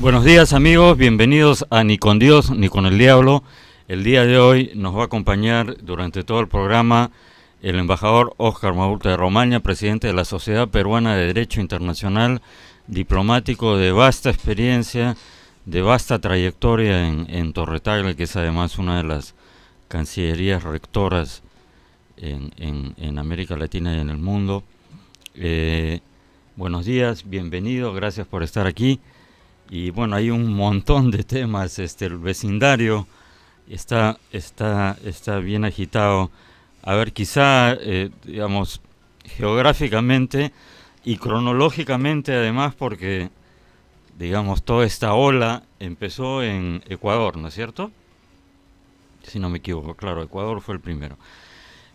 Buenos días amigos, bienvenidos a Ni con Dios ni con el Diablo. El día de hoy nos va a acompañar durante todo el programa el embajador Óscar Maurta de Romaña, presidente de la Sociedad Peruana de Derecho Internacional, diplomático de vasta experiencia, de vasta trayectoria en Torre Tagle, que es además una de las cancillerías rectoras en América Latina y en el mundo. Buenos días, bienvenido, gracias por estar aquí. Y bueno, hay un montón de temas, el vecindario está bien agitado. A ver, quizá, digamos, geográficamente y cronológicamente además, porque, digamos, toda esta ola empezó en Ecuador, ¿no es cierto? Si no me equivoco, claro, Ecuador fue el primero.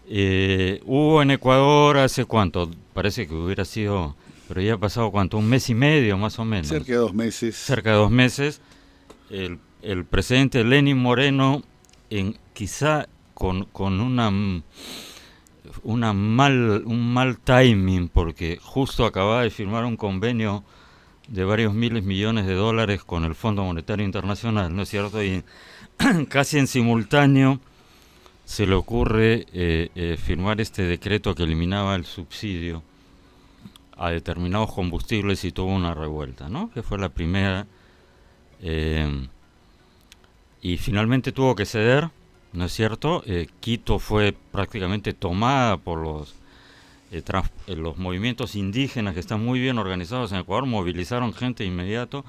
Hubo en Ecuador hace cuánto, parece que hubiera sido... Pero ya ha pasado, ¿cuánto? Un mes y medio, más o menos. Cerca de 2 meses. Cerca de 2 meses. El presidente Lenín Moreno, quizá con un mal timing, porque justo acababa de firmar un convenio de varios miles millones de dólares con el Fondo Monetario Internacional, ¿no es cierto? Y casi en simultáneo se le ocurre firmar este decreto que eliminaba el subsidio a determinados combustibles y tuvo una revuelta, ¿no? Que fue la primera, y finalmente tuvo que ceder, ¿no es cierto? Quito fue prácticamente tomada por los movimientos indígenas que están muy bien organizados en Ecuador, movilizaron gente de inmediato.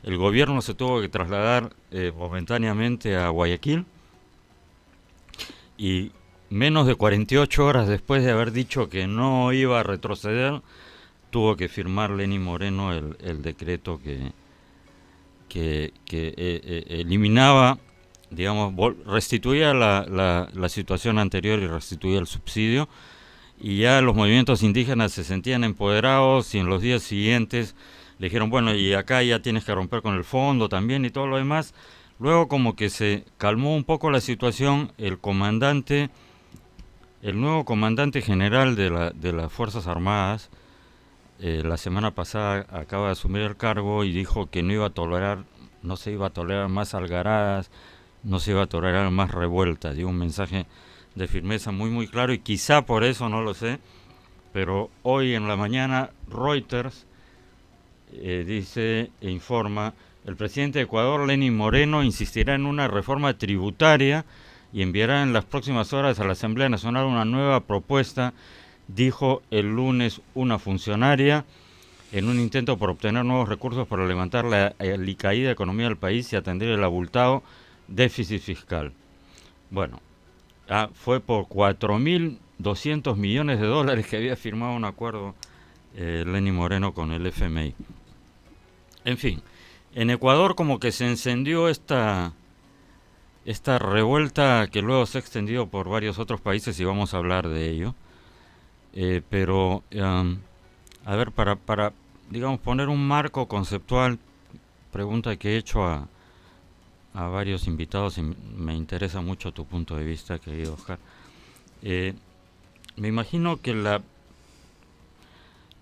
El gobierno se tuvo que trasladar momentáneamente a Guayaquil y menos de 48 horas después de haber dicho que no iba a retroceder, tuvo que firmar Lenín Moreno el decreto que eliminaba, digamos, restituía la situación anterior y restituía el subsidio, y ya los movimientos indígenas se sentían empoderados y en los días siguientes le dijeron, bueno, y acá ya tienes que romper con el fondo también y todo lo demás. Luego como que se calmó un poco la situación, el nuevo comandante general de las Fuerzas Armadas, la semana pasada acaba de asumir el cargo y dijo que no se iba a tolerar más algaradas, no se iba a tolerar más revueltas. Dio un mensaje de firmeza muy muy claro, y quizá por eso, no lo sé, pero hoy en la mañana Reuters dice e informa: el presidente de Ecuador, Lenín Moreno, insistirá en una reforma tributaria y enviará en las próximas horas a la Asamblea Nacional una nueva propuesta, dijo el lunes una funcionaria, en un intento por obtener nuevos recursos para levantar la alicaída economía del país y atender el abultado déficit fiscal. Bueno, fue por 4.200 millones de dólares que había firmado un acuerdo Lenín Moreno con el FMI. En fin, en Ecuador como que se encendió esta revuelta que luego se ha extendido por varios otros países y vamos a hablar de ello. Pero, a ver, para, digamos, poner un marco conceptual, pregunta que he hecho a varios invitados y me interesa mucho tu punto de vista, querido Oscar. Me imagino que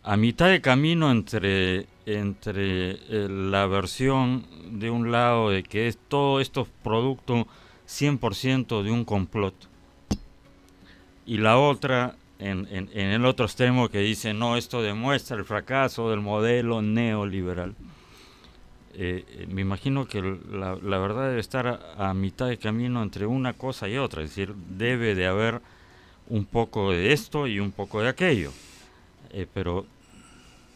a mitad de camino entre la versión de un lado de que todo esto es producto 100% de un complot, y la otra en el otro extremo que dice, no, esto demuestra el fracaso del modelo neoliberal. Me imagino que la verdad debe estar a mitad de camino entre una cosa y otra, es decir, debe de haber un poco de esto y un poco de aquello. Pero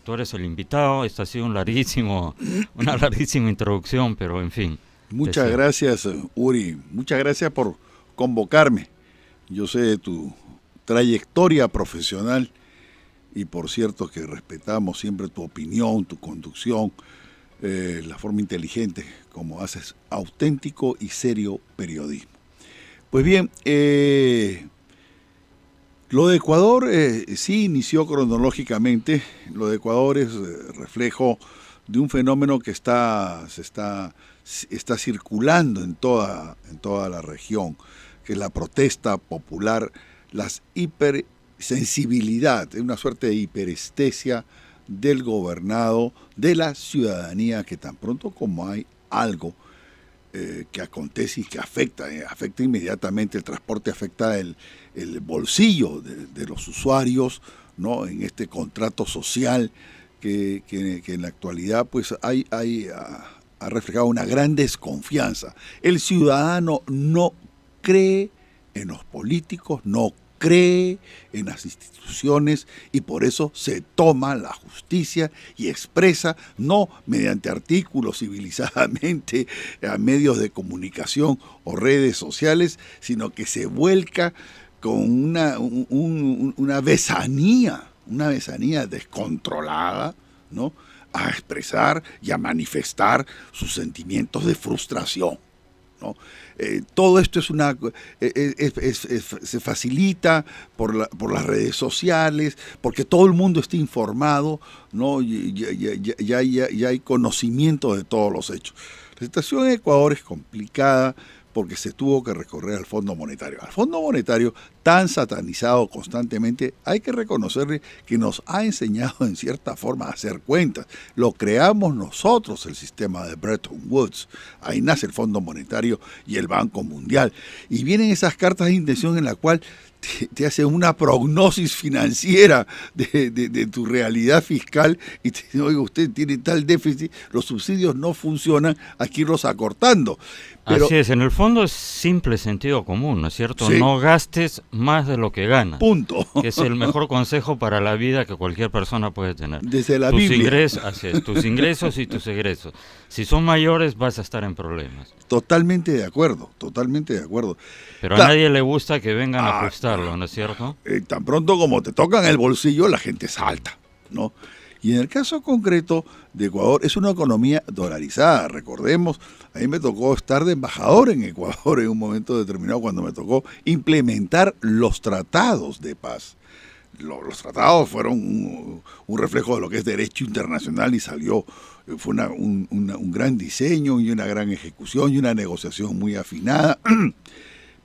tú eres el invitado, esta ha sido una larguísima introducción, pero en fin. Muchas gracias, Uri, muchas gracias por convocarme. Yo sé de tu trayectoria profesional y por cierto que respetamos siempre tu opinión, tu conducción, la forma inteligente como haces auténtico y serio periodismo. Pues bien, lo de Ecuador sí inició cronológicamente. Lo de Ecuador es reflejo de un fenómeno que está circulando en toda la región, que es la protesta popular, las hipersensibilidad, una suerte de hiperestesia del gobernado, de la ciudadanía, que tan pronto como hay algo que acontece y que afecta inmediatamente el transporte, afecta el bolsillo de los usuarios, ¿no? En este contrato social que en la actualidad pues ha reflejado una gran desconfianza. El ciudadano no cree en los políticos, no cree en las instituciones, y por eso se toma la justicia y expresa, no mediante artículos civilizadamente a medios de comunicación o redes sociales, sino que se vuelca con una besanía descontrolada, ¿no?, a expresar y a manifestar sus sentimientos de frustración, ¿no? Todo esto se facilita por las redes sociales, porque todo el mundo está informado, ¿no? Ya hay conocimiento de todos los hechos. La situación en Ecuador es complicada porque se tuvo que recorrer al Fondo Monetario. Al Fondo Monetario, tan satanizado constantemente, hay que reconocerle que nos ha enseñado en cierta forma a hacer cuentas. Lo creamos nosotros, el sistema de Bretton Woods. Ahí nace el Fondo Monetario y el Banco Mundial. Y vienen esas cartas de intención en la cual te hacen una prognosis financiera de tu realidad fiscal y te dicen, oiga, usted tiene tal déficit, los subsidios no funcionan, aquí irlos acortando. Pero, así es, en el fondo es simple sentido común, ¿no es cierto? Sí. No gastes más de lo que ganas. Punto. Que es el mejor consejo para la vida que cualquier persona puede tener. Desde la Biblia. Así es, tus ingresos y tus egresos. Si son mayores vas a estar en problemas. Totalmente de acuerdo, totalmente de acuerdo. Pero a nadie le gusta que vengan a ajustarlo, ¿no es cierto? Tan pronto como te tocan el bolsillo, la gente salta, ¿no? Y en el caso concreto de Ecuador, es una economía dolarizada. Recordemos, a mí me tocó estar de embajador en Ecuador en un momento determinado cuando me tocó implementar los tratados de paz. Los tratados fueron un reflejo de lo que es derecho internacional y fue un gran diseño y una gran ejecución y una negociación muy afinada.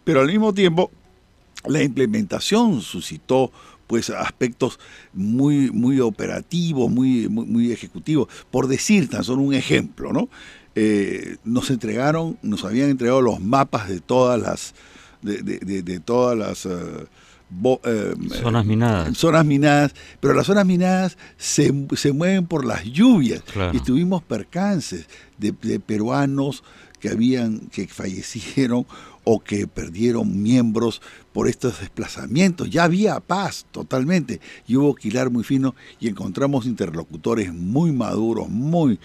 Pero al mismo tiempo, la implementación suscitó pues aspectos muy operativos, muy ejecutivos. Por decir tan solo un ejemplo, ¿no? Nos habían entregado los mapas de todas las zonas minadas. Zonas minadas, pero las zonas minadas se mueven por las lluvias. Claro. Y tuvimos percances de peruanos que fallecieron o que perdieron miembros por estos desplazamientos. Ya había paz totalmente y hubo que hilar muy fino y encontramos interlocutores muy maduros, muy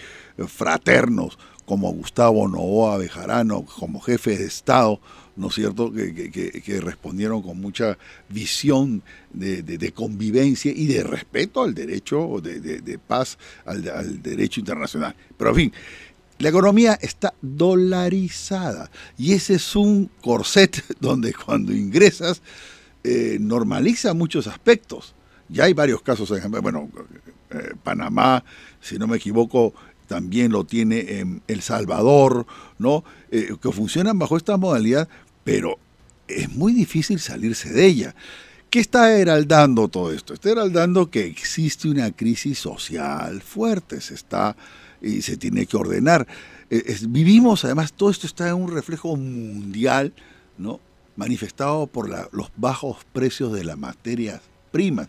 fraternos, como Gustavo Noboa Bejarano, como jefe de Estado, ¿no es cierto?, que respondieron con mucha visión de convivencia y de respeto al derecho de paz, al derecho internacional. Pero en fin, la economía está dolarizada y ese es un corset donde cuando ingresas normaliza muchos aspectos. Ya hay varios casos, Panamá, si no me equivoco, también lo tiene en El Salvador, ¿no? Que funcionan bajo esta modalidad, pero es muy difícil salirse de ella. ¿Qué está heraldando todo esto? Está heraldando que existe una crisis social fuerte, y se tiene que ordenar. Vivimos, además, todo esto está en un reflejo mundial, ¿no?, manifestado por los bajos precios de las materias primas.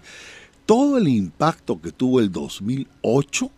Todo el impacto que tuvo el 2008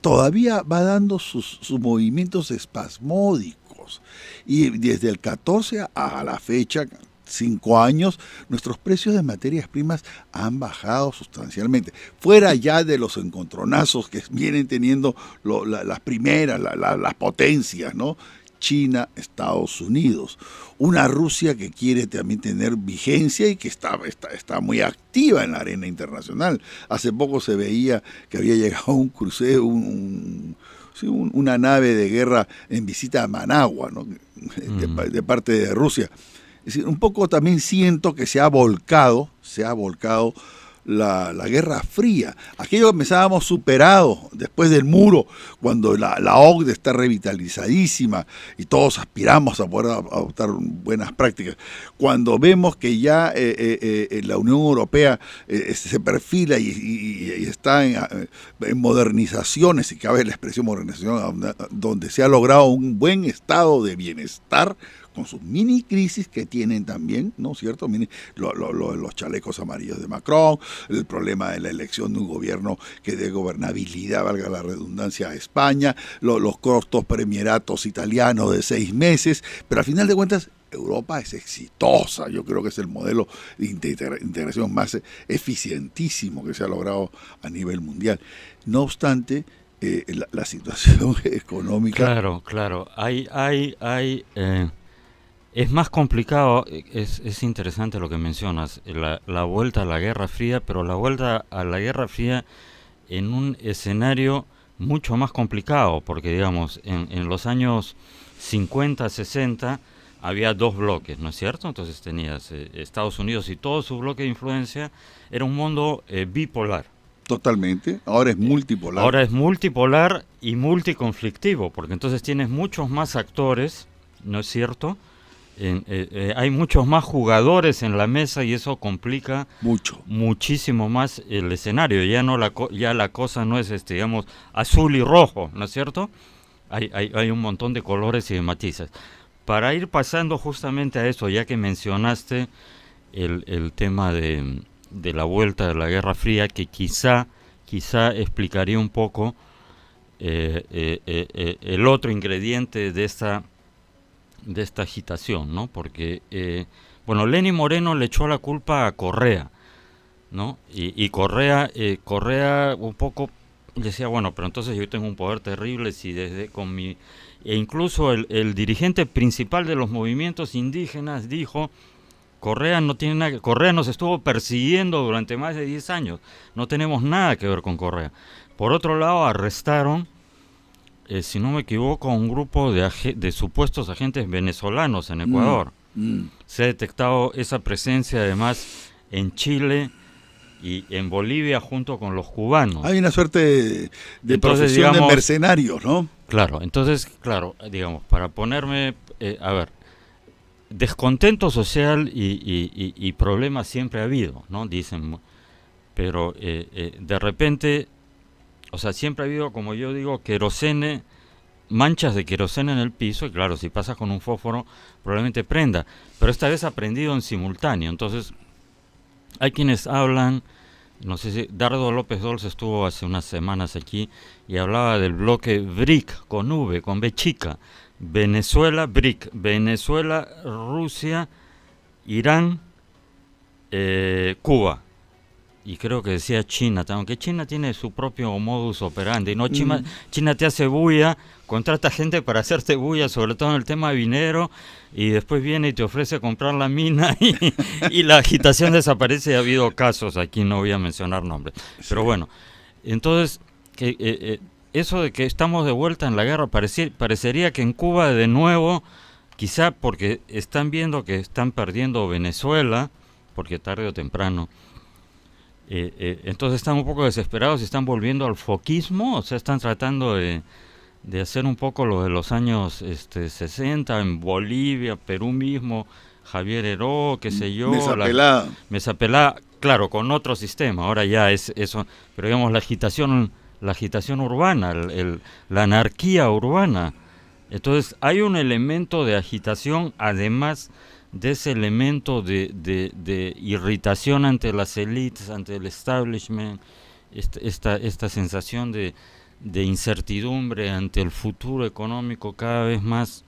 todavía va dando sus movimientos espasmódicos. Y desde el 14 a la fecha, 5 años, nuestros precios de materias primas han bajado sustancialmente. Fuera ya de los encontronazos que vienen teniendo las primeras, las potencias, ¿no? China, Estados Unidos. Una Rusia que quiere también tener vigencia y que está muy activa en la arena internacional. Hace poco se veía que había llegado un crucero, una nave de guerra en visita a Managua, ¿no?, de parte de Rusia. Es decir, un poco también siento que se ha volcado la Guerra Fría. Aquello que pensábamos superado después del muro, cuando la OCDE está revitalizadísima y todos aspiramos a poder adoptar buenas prácticas. Cuando vemos que ya la Unión Europea se perfila y está en modernizaciones, y cabe la expresión modernización, donde se ha logrado un buen estado de bienestar, con sus mini crisis que tienen también, ¿no es cierto? Los chalecos amarillos de Macron, el problema de la elección de un gobierno que dé gobernabilidad, valga la redundancia, a España, los cortos premieratos italianos de 6 meses, pero al final de cuentas Europa es exitosa. Yo creo que es el modelo de integración más eficientísimo que se ha logrado a nivel mundial. No obstante, la situación económica... Claro. Es más complicado, es interesante lo que mencionas, la vuelta a la Guerra Fría, pero la vuelta a la Guerra Fría en un escenario mucho más complicado, porque digamos, en los años 50, 60 había 2 bloques, ¿no es cierto? Entonces tenías Estados Unidos y todo su bloque de influencia, era un mundo bipolar. Totalmente, ahora es multipolar. Ahora es multipolar y multiconflictivo, porque entonces tienes muchos más actores, ¿no es cierto? Hay muchos más jugadores en la mesa y eso complica muchísimo más el escenario. Ya la cosa no es digamos azul y rojo, ¿no es cierto? Hay un montón de colores y de matices. Para ir pasando justamente a eso, ya que mencionaste el tema de la vuelta de la Guerra Fría, que quizá explicaría un poco el otro ingrediente de esta agitación, ¿no? Porque, Lenín Moreno le echó la culpa a Correa, ¿no? Y Correa un poco decía, bueno, pero entonces yo tengo un poder terrible si e incluso el dirigente principal de los movimientos indígenas dijo, Correa no tiene nada, Correa nos estuvo persiguiendo durante más de 10 años, no tenemos nada que ver con Correa. Por otro lado, arrestaron, si no me equivoco, un grupo de supuestos agentes venezolanos en Ecuador. Se ha detectado esa presencia además en Chile y en Bolivia junto con los cubanos. Hay una suerte de profesión, digamos, de mercenarios, ¿no? Claro, entonces, digamos, para ponerme, descontento social y problemas siempre ha habido, ¿no? Dicen, pero de repente... O sea, siempre ha habido, como yo digo, manchas de querosene en el piso, y claro, si pasas con un fósforo, probablemente prenda. Pero esta vez ha prendido en simultáneo. Entonces, hay quienes hablan, no sé si Dardo López Dols estuvo hace unas semanas aquí, y hablaba del bloque BRIC, con V, con B chica. Venezuela, BRIC, Venezuela, Rusia, Irán, Cuba. Y creo que decía China, aunque China tiene su propio modus operandi, ¿no? China te hace bulla, contrata gente para hacerte bulla, sobre todo en el tema vinero, y después viene y te ofrece comprar la mina y la agitación desaparece. Y ha habido casos, aquí no voy a mencionar nombres. Pero bueno, entonces, eso de que estamos de vuelta en la guerra, parecería que en Cuba de nuevo, quizá porque están viendo que están perdiendo Venezuela, porque tarde o temprano... entonces están un poco desesperados y están volviendo al foquismo, o sea, están tratando de hacer un poco lo de los años 60 en Bolivia, Perú mismo, Javier Heró, qué sé yo, Mesa Pelá, claro, con otro sistema. Ahora ya es eso, pero digamos la agitación urbana, la anarquía urbana. Entonces hay un elemento de agitación, además de ese elemento de irritación ante las élites, ante el establishment, esta sensación de incertidumbre ante el futuro económico cada vez más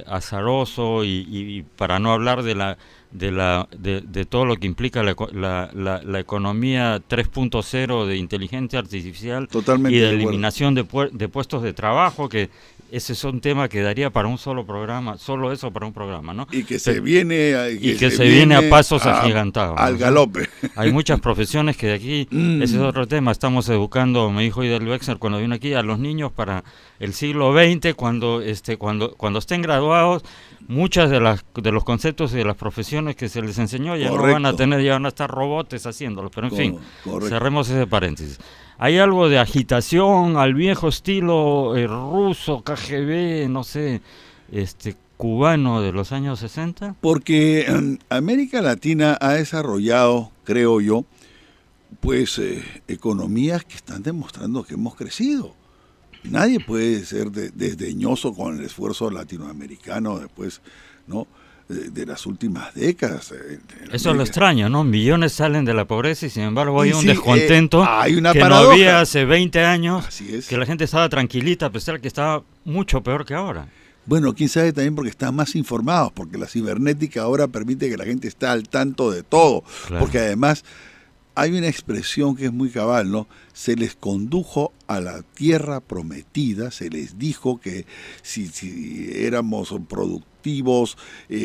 azaroso, y para no hablar de todo lo que implica la economía 3.0 de inteligencia artificial. Totalmente, y de eliminación de puestos de trabajo, que ese es un tema que daría para un solo programa, solo eso para un programa, ¿no? Y que se viene a pasos agigantados, al galope. Hay muchas profesiones que de aquí, ese es otro tema. Estamos educando, me dijo Idel Wexner cuando vino aquí, a los niños para el siglo XX, cuando estén graduados, muchas de los conceptos y de las profesiones funciones que se les enseñó ya Correcto. no van a tener, ya van a estar robots haciéndolo, pero en fin, Correcto. cerremos ese paréntesis. ¿Hay algo de agitación al viejo estilo ruso, KGB, no sé, cubano de los años 60? Porque América Latina ha desarrollado, creo yo, pues economías que están demostrando que hemos crecido. Nadie puede ser desdeñoso con el esfuerzo latinoamericano después, ¿no?, de las últimas décadas. Eso es lo extraño, ¿no? Millones salen de la pobreza y sin embargo hay un sí, descontento hay una que paradoja. no había hace 20 años, Así es. que la gente estaba tranquilita a pesar que estaba mucho peor que ahora. Bueno, quién sabe también porque están más informados, porque la cibernética ahora permite que la gente esté al tanto de todo, Claro. porque además hay una expresión que es muy cabal, ¿no? Se les condujo a la tierra prometida, se les dijo que si éramos productivos,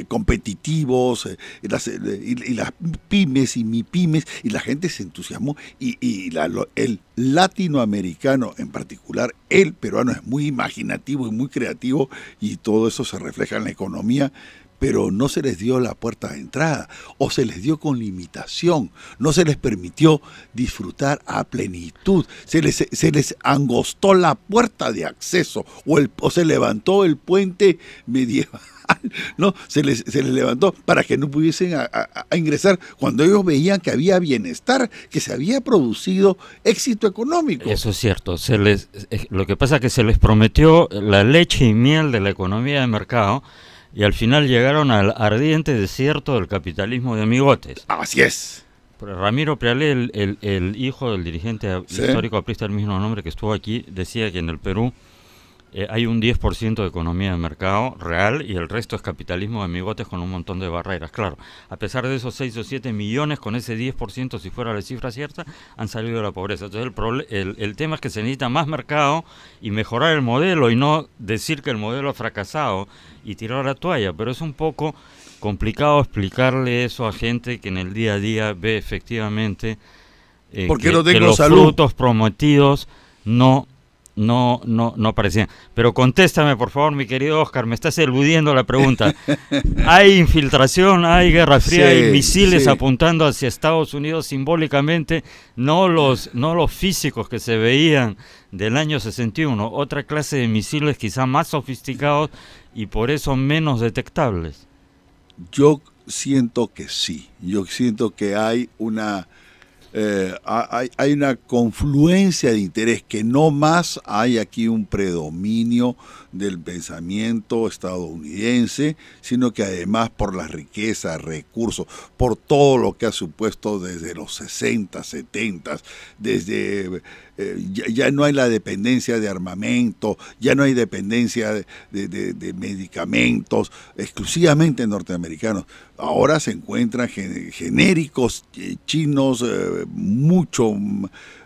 competitivos, y las pymes y mipymes, y la gente se entusiasmó, el latinoamericano en particular, el peruano es muy imaginativo y muy creativo, y todo eso se refleja en la economía, pero no se les dio la puerta de entrada, o se les dio con limitación, no se les permitió disfrutar a plenitud, se les angostó la puerta de acceso, o se levantó el puente medieval, ¿no? Se les levantó para que no pudiesen a ingresar cuando ellos veían que había bienestar, que se había producido éxito económico. Eso es cierto. Lo que pasa es que se les prometió la leche y miel de la economía de mercado, y al final llegaron al ardiente desierto del capitalismo de amigotes. Así es. Ramiro Prealé, el hijo del dirigente histórico aprista del mismo nombre que estuvo aquí, decía que en el Perú hay un 10% de economía de mercado real y el resto es capitalismo de amigotes con un montón de barreras. Claro, a pesar de esos 6 o 7 millones, con ese 10%, si fuera la cifra cierta, han salido de la pobreza. Entonces el tema es que se necesita más mercado y mejorar el modelo y no decir que el modelo ha fracasado y tirar la toalla, pero es un poco complicado explicarle eso a gente que en el día a día ve efectivamente Porque no que tengo los salud. frutos prometidos no aparecían. Pero contéstame, por favor, mi querido Oscar, me estás eludiendo la pregunta. ¿Hay infiltración, hay guerra fría, hay misiles apuntando hacia Estados Unidos simbólicamente? No los físicos que se veían del año 61, otra clase de misiles quizá más sofisticados y por eso menos detectables. Yo siento que sí. Yo siento que hay una hay una confluencia de interés, que no más hay aquí un predominio del pensamiento estadounidense, sino que además por las riquezas, recursos, por todo lo que ha supuesto desde los 60, 70, desde ya no hay la dependencia de armamento, ya no hay dependencia de medicamentos exclusivamente norteamericanos. Ahora se encuentran genéricos chinos mucho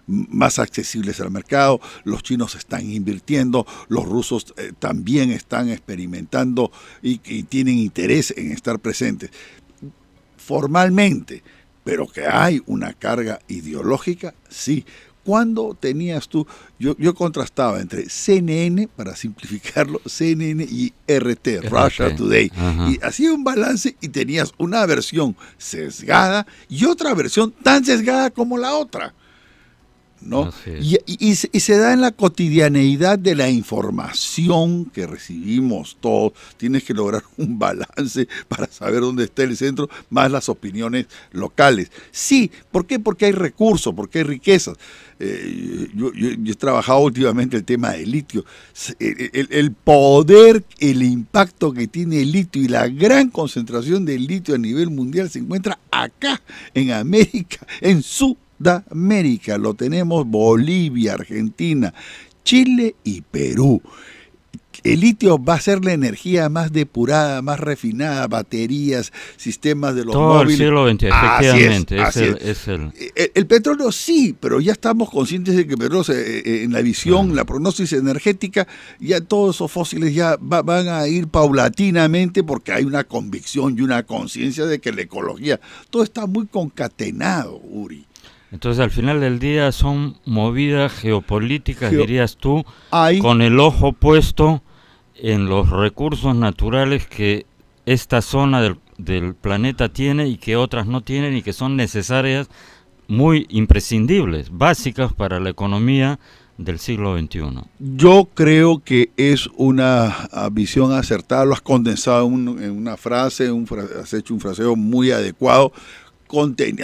más accesibles al mercado, los chinos están invirtiendo, los rusos también están experimentando y tienen interés en estar presentes formalmente, pero que hay una carga ideológica, sí. ¿Cuándo tenías tú? Yo contrastaba entre CNN, para simplificarlo, CNN y RT, Russia Today. Ajá. Y hacía un balance y tenías una versión sesgada y otra versión tan sesgada como la otra, ¿no? Y se da en la cotidianeidad de la información que recibimos todos. Tienes que lograr un balance para saber dónde está el centro, más las opiniones locales. Sí, ¿por qué? Porque hay recursos, porque hay riquezas. Yo he trabajado últimamente el tema del litio. El poder, el impacto que tiene el litio y la gran concentración del litio a nivel mundial se encuentra acá, en América, en Sudamérica. Lo tenemos Bolivia, Argentina, Chile y Perú. El litio va a ser la energía más depurada, más refinada, baterías, sistemas de los móviles. Todo el siglo XX, efectivamente. El petróleo sí, pero ya estamos conscientes de que el petróleo, en la visión, la prognosis energética, ya todos esos fósiles ya van a ir paulatinamente porque hay una convicción y una conciencia de que la ecología, todo está muy concatenado, Uri. Entonces, al final del día son movidas geopolíticas, dirías tú, con el ojo puesto en los recursos naturales que esta zona del planeta tiene y que otras no tienen y que son necesarias, muy imprescindibles, básicas para la economía del siglo XXI. Yo creo que es una visión acertada, lo has condensado en una frase, has hecho un fraseo muy adecuado,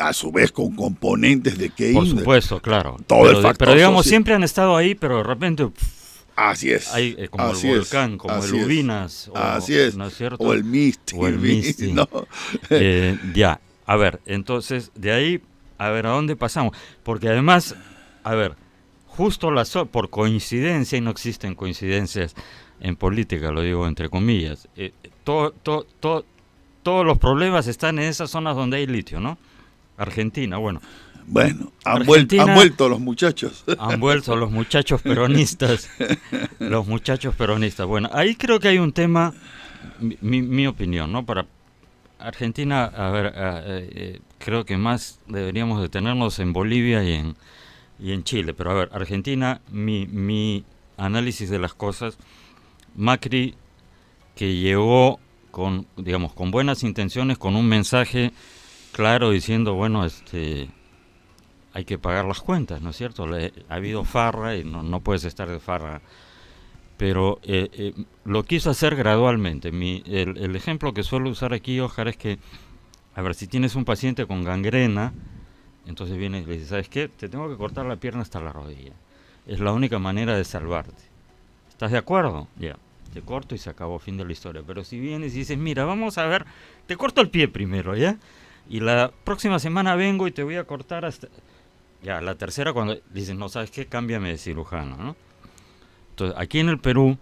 a su vez con componentes de que por supuesto, claro. Todo el factor pero digamos, social. siempre han estado ahí, pero de repente así es. hay como así el volcán, es, como el Ubinas, así es. ¿no es cierto? O el Misty. O el Misty. ¿No? Ya, a ver, entonces, de ahí, a ver, ¿a dónde pasamos? Porque además, a ver, justo por coincidencia, y no existen coincidencias en política, lo digo entre comillas, todos los problemas están en esas zonas donde hay litio, ¿no? Argentina, bueno. Bueno, han vuelto los muchachos. Han vuelto los muchachos peronistas. Los muchachos peronistas. Bueno, ahí creo que hay un tema, mi opinión, ¿no? Para Argentina, a ver, creo que más deberíamos detenernos en Bolivia y en Chile. Pero a ver, Argentina, mi análisis de las cosas, Macri, que llegó con, digamos, con buenas intenciones, con un mensaje claro diciendo, bueno, hay que pagar las cuentas, ¿no es cierto? Ha habido farra y no puedes estar de farra. Pero lo quiso hacer gradualmente. El ejemplo que suelo usar aquí, Óscar, es que, a ver, si tienes un paciente con gangrena, entonces viene y le dice, ¿sabes qué? Te tengo que cortar la pierna hasta la rodilla. Es la única manera de salvarte. ¿Estás de acuerdo? Ya. Te corto y se acabó, fin de la historia. Pero si vienes y dices, mira, vamos a ver, te corto el pie primero, ¿ya? Y la próxima semana vengo y te voy a cortar hasta... Ya, la tercera cuando dices, no, ¿sabes qué? Cámbiame de cirujano, ¿no? Entonces, aquí en el Perú,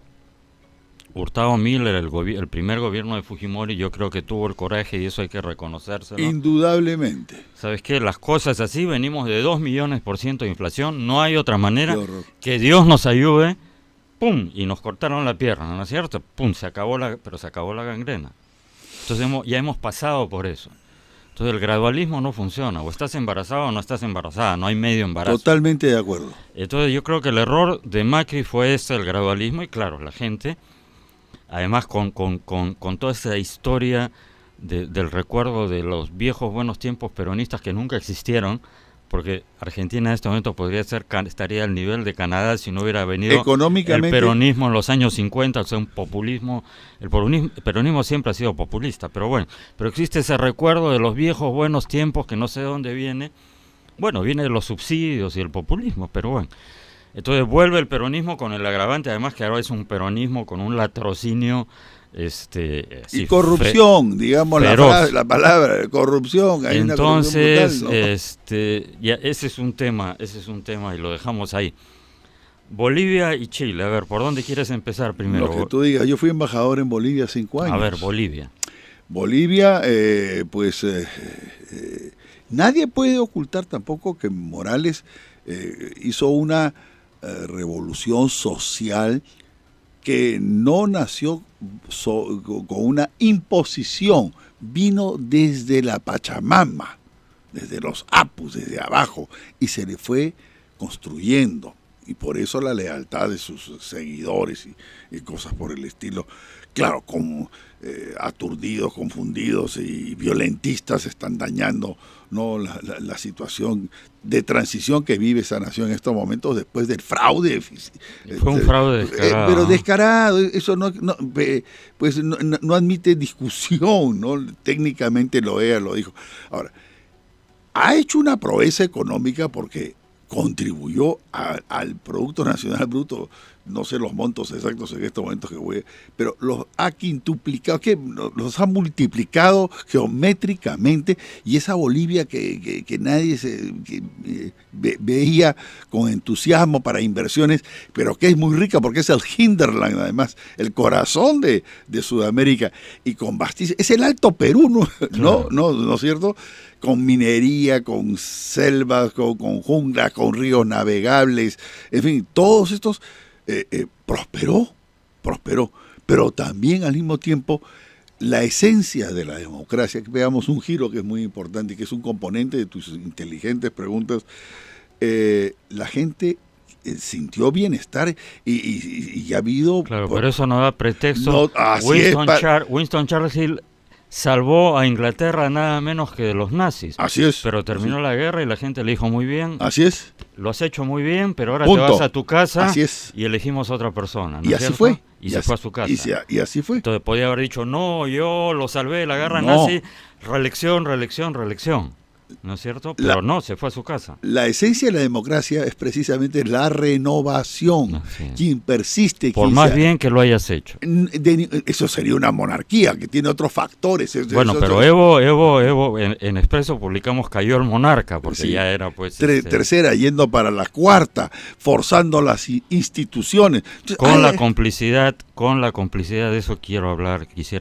Hurtado Miller, el primer gobierno de Fujimori, yo creo que tuvo el coraje y eso hay que reconocérselo. Indudablemente. ¿Sabes qué? Las cosas así, venimos de 2 millones % de inflación, no hay otra manera, que Dios nos ayude. ¡Pum! Y nos cortaron la pierna, ¿no es cierto? ¡Pum! Pero se acabó la gangrena. Entonces ya hemos pasado por eso. Entonces el gradualismo no funciona. O estás embarazado o no estás embarazada. No hay medio embarazo. Totalmente de acuerdo. Entonces yo creo que el error de Macri fue el gradualismo. Y claro, la gente, además con toda esa historia del recuerdo de los viejos buenos tiempos peronistas que nunca existieron, porque Argentina en este momento estaría al nivel de Canadá si no hubiera venido el peronismo en los años 50, o sea, un populismo. El peronismo siempre ha sido populista, pero bueno, pero existe ese recuerdo de los viejos buenos tiempos que no sé de dónde viene. Bueno, viene de los subsidios y el populismo, pero bueno. Entonces vuelve el peronismo con el agravante, además que ahora es un peronismo con un latrocinio y corrupción, digamos la palabra corrupción. Hay entonces una corrupción brutal, ¿no? ya ese es un tema y lo dejamos ahí. Bolivia y Chile, a ver, ¿por dónde quieres empezar primero? Lo que tú digas. Yo fui embajador en Bolivia 5 años. A ver, Bolivia, nadie puede ocultar tampoco que Morales hizo una revolución social que no nació con una imposición, vino desde la Pachamama, desde los Apus, desde abajo, y se le fue construyendo. Y por eso la lealtad de sus seguidores y cosas por el estilo. Claro, como aturdidos, confundidos y violentistas están dañando, ¿no?, la situación de transición que vive esa nación en estos momentos después del fraude. Fue un fraude descarado. Pero descarado, eso no admite discusión, ¿no? Técnicamente lo dijo. Ahora, ha hecho una proeza económica porque contribuyó al Producto Nacional Bruto, no sé los montos exactos en estos momentos pero los ha quintuplicado, los ha multiplicado geométricamente, y esa Bolivia que nadie veía con entusiasmo para inversiones, pero que es muy rica porque es el hinterland, además, el corazón de Sudamérica, y con vastísimo, es el Alto Perú, ¿no es cierto? Con minería, con selvas, con junglas, con ríos navegables, en fin, todos estos prosperó, pero también al mismo tiempo la esencia de la democracia, que veamos un giro que es muy importante y que es un componente de tus inteligentes preguntas, la gente sintió bienestar y ha habido... Claro, pero eso no da pretexto. Winston Churchill salvó a Inglaterra nada menos que de los nazis. Así es. Pero terminó la guerra y la gente le dijo muy bien. Así es. Lo has hecho muy bien, pero ahora Punto. te vas a tu casa. Así es. Y elegimos a otra persona. ¿No Y es así cierto? fue. Y se fue a su casa. Y así fue. Entonces podía haber dicho, no, yo lo salvé de la guerra No. nazi, reelección, reelección, reelección. ¿No es cierto? Pero no, se fue a su casa. La esencia de la democracia es precisamente la renovación. Así es. Quien persiste... Por quien más bien que lo hayas hecho. Eso sería una monarquía que tiene otros factores. Bueno, pero Evo, en Expreso publicamos Cayó el monarca, porque Sí. ya era pues... Tercera, yendo para la cuarta, forzando las instituciones. Con la complicidad de eso quisiera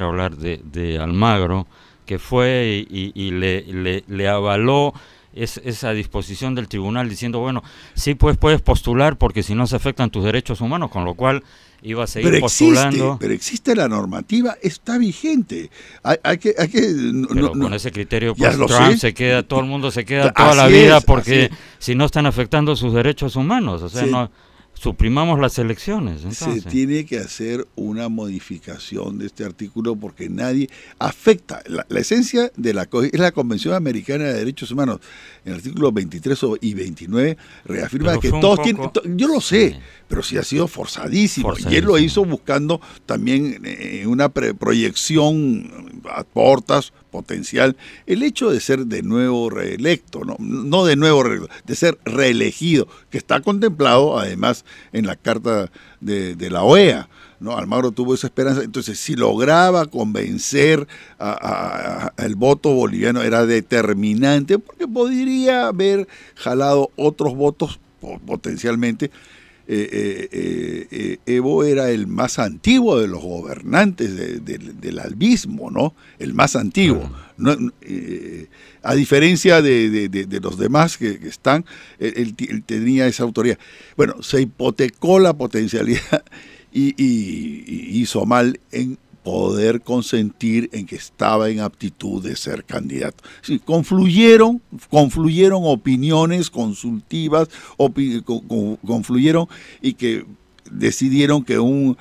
hablar de Almagro, que fue y le avaló esa disposición del tribunal diciendo, bueno, sí pues puedes postular porque si no se afectan tus derechos humanos, con lo cual iba a seguir postulando. Pero existe la normativa, está vigente. Pero con ese criterio pues, lo Trump sé. se queda, todo el mundo se queda toda la vida porque si no están afectando sus derechos humanos, o sea, Sí. no suprimamos las elecciones. Entonces. Se tiene que hacer una modificación de este artículo porque nadie afecta. La esencia de es la Convención Americana de Derechos Humanos. En el artículo 23 y 29 reafirma Pero que fue un todos poco... tienen... Yo lo sé, Sí. pero sí ha sido forzadísimo. Y él lo hizo buscando también una proyección a portas potencial. El hecho de ser de nuevo reelecto, no de nuevo reelecto, de ser reelegido, que está contemplado además en la carta de la OEA. ¿No? Almagro tuvo esa esperanza. Entonces, si lograba convencer al voto boliviano, era determinante, porque podría haber jalado otros votos potencialmente. Evo era el más antiguo de los gobernantes del albismo, ¿no? El más antiguo. No, a diferencia de los demás que están, él tenía esa autoridad. Bueno, se hipotecó la potencialidad y hizo mal en poder consentir en que estaba en aptitud de ser candidato. Sí, confluyeron opiniones consultivas, confluyeron y que decidieron que un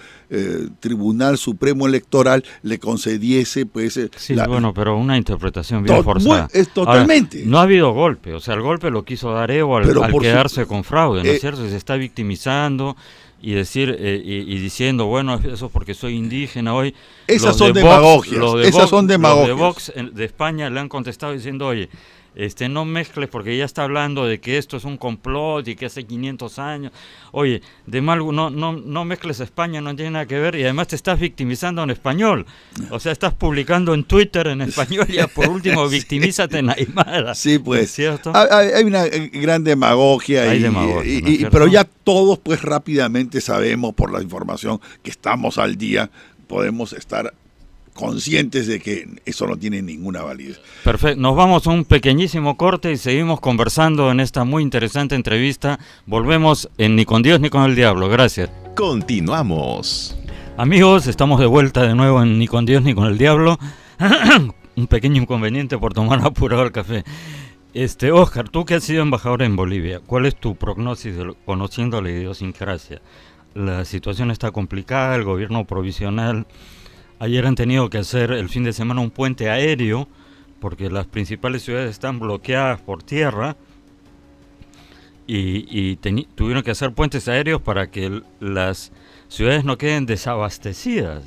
Tribunal Supremo Electoral le concediese pues sí, bueno, pero una interpretación bien forzada. Totalmente. Ahora, no ha habido golpe, o sea, el golpe lo quiso dar Evo al quedarse con fraude, ¿no es cierto? Se está victimizando y decir y diciendo, bueno, eso es porque soy indígena hoy. Esas son demagogias. Esas son demagogias. Los de Vox de España le han contestado diciendo, oye, no mezcles porque ya está hablando de que esto es un complot y que hace 500 años. Oye, no mezcles España, no tiene nada que ver, y además te estás victimizando en español. O sea, estás publicando en Twitter en español y por último victimízate en Aymara. Sí, pues. ¿Cierto? Hay una gran demagogia. Hay demagogia, ¿no es cierto? Pero ya todos pues rápidamente sabemos por la información que estamos al día, podemos estar conscientes de que eso no tiene ninguna validez. Perfecto, nos vamos a un pequeñísimo corte y seguimos conversando en esta muy interesante entrevista. Volvemos en Ni con Dios ni con el Diablo. Gracias. Continuamos. Amigos, estamos de vuelta de nuevo en Ni con Dios ni con el Diablo. Un pequeño inconveniente por tomar apurado el café. Óscar, tú que has sido embajador en Bolivia, ¿cuál es tu prognosis conociendo la idiosincrasia? La situación está complicada, el gobierno provisional... Ayer han tenido que hacer el fin de semana un puente aéreo porque las principales ciudades están bloqueadas por tierra y tuvieron que hacer puentes aéreos para que las ciudades no queden desabastecidas.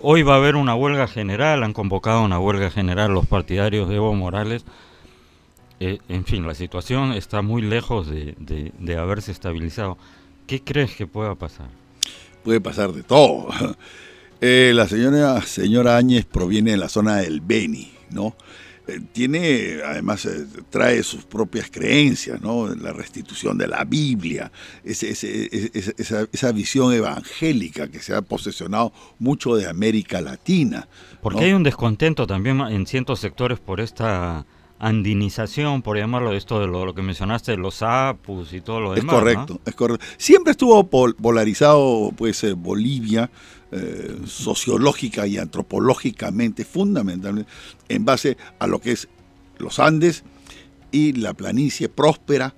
Hoy va a haber una huelga general, han convocado una huelga general los partidarios de Evo Morales. En fin, la situación está muy lejos de haberse estabilizado. ¿Qué crees que pueda pasar? Puede pasar de todo. La señora Áñez proviene de la zona del Beni, ¿no? Además, trae sus propias creencias, ¿no? La restitución de la Biblia, esa visión evangélica que se ha posesionado mucho de América Latina. Porque ¿no? hay un descontento también en ciertos sectores por esta andinización, por llamarlo, esto de lo que mencionaste, de los apus y todo lo demás. Correcto, ¿no? Es correcto. Siempre estuvo polarizado, pues, Bolivia, sociológica y antropológicamente, fundamentalmente, en base a lo que es los Andes y la planicie próspera,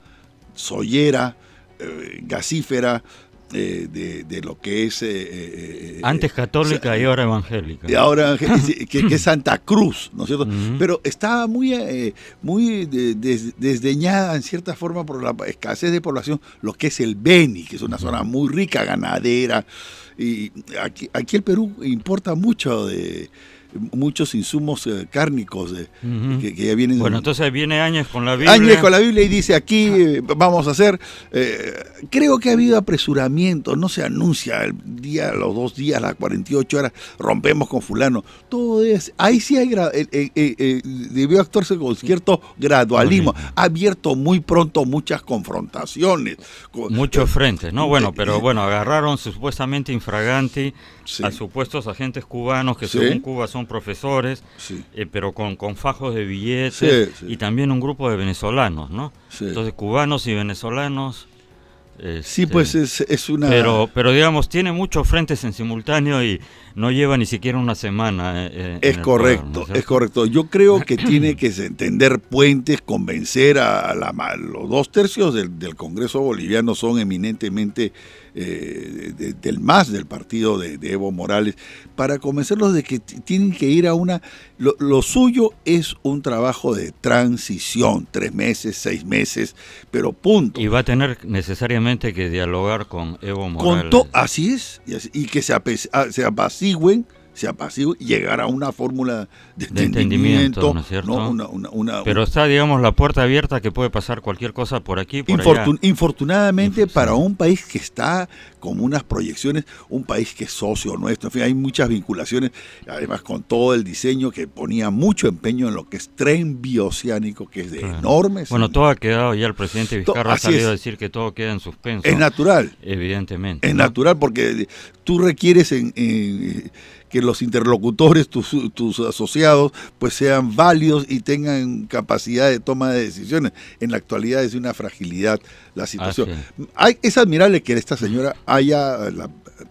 soyera, gasífera, de lo que es... antes católica y ahora evangélica. Y ahora que es Santa Cruz, ¿no es cierto? Pero estaba muy desdeñada en cierta forma por la escasez de población, lo que es el Beni, que es una zona muy rica, ganadera. Y aquí el Perú importa muchos insumos cárnicos que ya vienen. Bueno, entonces viene Áñez con la Biblia. Áñez con la Biblia y dice aquí vamos a hacer. Creo que ha habido apresuramiento, no se anuncia el día, los 2 días, las 48 horas, rompemos con fulano. Todo es. Ahí sí hay debió actuarse con cierto gradualismo. Ha abierto muy pronto muchas confrontaciones. Muchos frentes, ¿no? Bueno, pero bueno, agarraron supuestamente infraganti sí. a supuestos agentes cubanos que según Cuba son profesores, sí. Pero con fajos de billetes, sí. Y también un grupo de venezolanos, ¿no? Sí. Entonces cubanos y venezolanos. Sí, pues es una... Pero digamos, tiene muchos frentes en simultáneo y no lleva ni siquiera una semana. Es correcto, poder, ¿no? Es correcto. Yo creo que tiene que tender puentes, convencer a los 2/3 del Congreso boliviano son eminentemente del MAS, del partido de Evo Morales, para convencerlos de que tienen que ir a una... Lo suyo es un trabajo de transición, 3 meses, 6 meses, pero punto. Y va a tener necesariamente que dialogar con Evo Morales. Así es, y que se apacigüen, llegar a una fórmula de entendimiento, ¿no es cierto? ¿no? Pero está, digamos, la puerta abierta que puede pasar cualquier cosa por aquí, por allá. Infortunadamente, para un país que está con unas proyecciones, un país que es socio nuestro, en fin, hay muchas vinculaciones, además con todo el diseño que ponía mucho empeño en lo que es tren bioceánico, que es de enormes... Bueno, todo ha quedado, ya el presidente Vizcarra ha salido a decir que todo queda en suspenso. Es natural. Evidentemente. Es natural porque tú requieres que los interlocutores, tus asociados, pues sean válidos y tengan capacidad de toma de decisiones. En la actualidad es de una fragilidad la situación. Es admirable que esta señora la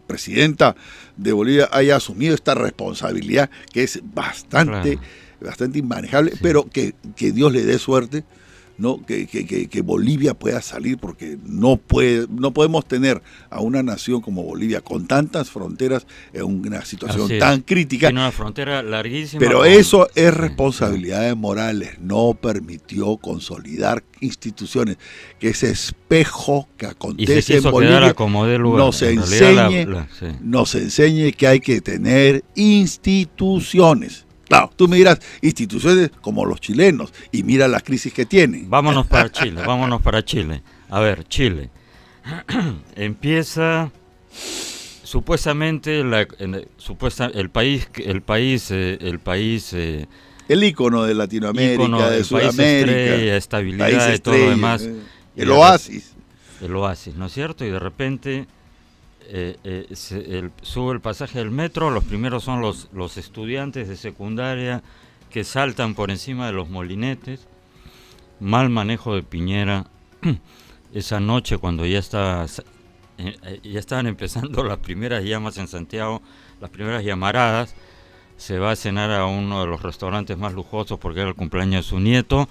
presidenta de Bolivia haya asumido esta responsabilidad que es bastante inmanejable, pero que Dios le dé suerte, ¿no? Que Bolivia pueda salir, porque no podemos tener a una nación como Bolivia con tantas fronteras en una situación tan crítica. Tiene una frontera larguísima. Pero eso es responsabilidad de Morales. No permitió consolidar instituciones, que ese espejo que acontece en Bolivia nos enseñe que hay que tener instituciones. Claro, tú me dirás, instituciones como los chilenos, y mira la crisis que tienen. Vámonos para Chile. A ver, Chile. Empieza supuestamente el país el ícono de Latinoamérica, de Sudamérica, estrella, estabilidad y todo lo demás. El oasis. El oasis, ¿no es cierto? Y de repente sube el pasaje del metro. Los primeros son los estudiantes de secundaria que saltan por encima de los molinetes. Mal manejo de Piñera esa noche, cuando ya estaban empezando las primeras llamas en Santiago, las primeras llamaradas. Se va a cenar a uno de los restaurantes más lujosos porque era el cumpleaños de su nieto.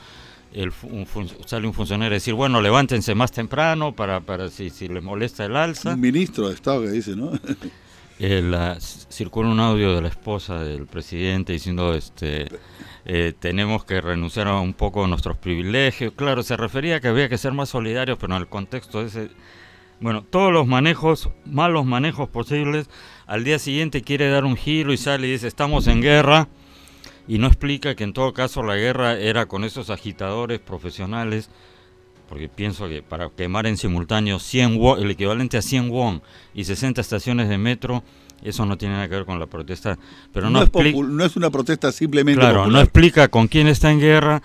Sale un funcionario a decir, bueno, levántense más temprano para si les molesta el alza. Un ministro de Estado que dice, ¿no? Circula un audio de la esposa del presidente diciendo, tenemos que renunciar a un poco a nuestros privilegios. Claro, se refería a que había que ser más solidarios, pero en el contexto ese... Bueno, todos los malos manejos posibles. Al día siguiente quiere dar un giro y sale y dice, estamos en guerra. Y no explica que en todo caso la guerra era con esos agitadores profesionales, porque pienso que para quemar en simultáneo 100 won, el equivalente a 100 won y 60 estaciones de metro, eso no tiene nada que ver con la protesta. Pero no es una protesta simplemente popular. No explica con quién está en guerra.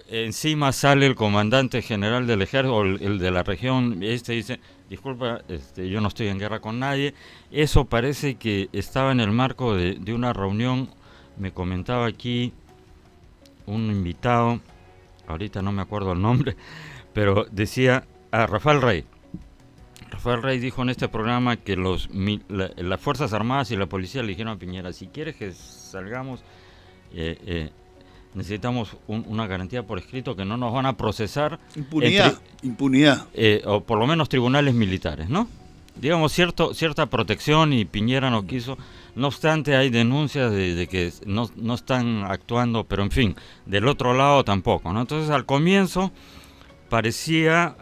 Encima sale el comandante general del ejército, o el de la región, dice, disculpa, yo no estoy en guerra con nadie. Eso parece que estaba en el marco de una reunión. Me comentaba aquí un invitado, ahorita no me acuerdo el nombre, pero decía Rafael Rey. Rafael Rey dijo en este programa que las Fuerzas Armadas y la policía le dijeron a Piñera, si quieres que salgamos, necesitamos una garantía por escrito que no nos van a procesar. Impunidad. O por lo menos tribunales militares, ¿no? digamos, cierta protección y Piñera no quiso. No obstante, hay denuncias de que no están actuando, pero en fin, del otro lado tampoco, ¿no? Entonces, al comienzo parecía,